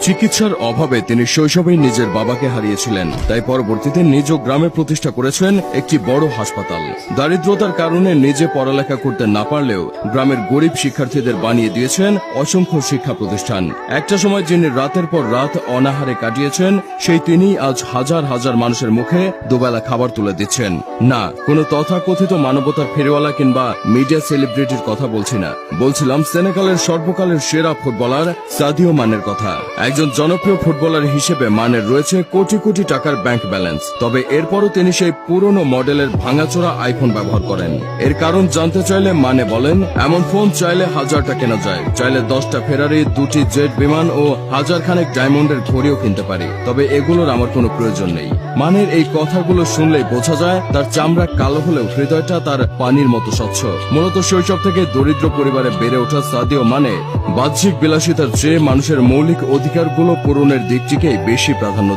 চিকিৎসার অভাবে তিনি শৈশবেই নিজের বাবাকে হারিয়েছিলেন, তাই পরবর্তীতে নিজ গ্রামে প্রতিষ্ঠা করেছেন একটি বড় হাসপাতাল। দারিদ্রতার কারণে নিজে পড়ালেখা করতে না পারলেও গ্রামের গরিব শিক্ষার্থীদের বানিয়ে দিয়েছেন অসংখ্য শিক্ষা প্রতিষ্ঠান। একটা সময় যিনি রাতের পর রাত অনাহারে কাটিয়েছেন, সেই তিনি আজ হাজার হাজার মানুষের মুখে দুবেলা খাবার তুলে দিচ্ছেন। না, কোনো তথাকথিত মানবতার ফেরিওয়ালা কিংবা মিডিয়া সেলিব্রিটির কথা বলছি না, বলছিলাম সেনেগালের সর্বকালের সেরা ফুটবলার সাদিও মানের কথা। একজন জনপ্রিয় ফুটবলার হিসেবে মানের রয়েছে কোটি কোটি টাকার ব্যাংক ব্যালেন্স, তবে এরপরও তিনি সেই পুরনো মডেলের ভাঙাচোরা আইফোন ব্যবহার করেন। এর কারণ জানতে চাইলে মানে বলেন, এমন ফোন চাইলে 1000টা কেনা যায়, চাইলে 10টা ফেরারি, 2টি জেট বিমান ও 1000 খানেক ডায়মন্ডের ঘড়িও কিনতে পারি, তবে এগুলোর আমার কোনো প্রয়োজন নেই। মানের এই কথাগুলো শুনলেই বোঝা যায় তার চামড়া কালো হলেও হৃদয়টা তার পানির মতো স্বচ্ছ। মূলত শৈশব থেকে দরিদ্র পরিবারে বেড়ে ওঠা সাদিও মানে বাহ্যিক বিলাসিতার চেয়ে মানুষের মৌলিক অধিকারগুলো পূরণের দিকটিকেই বেশি প্রাধান্য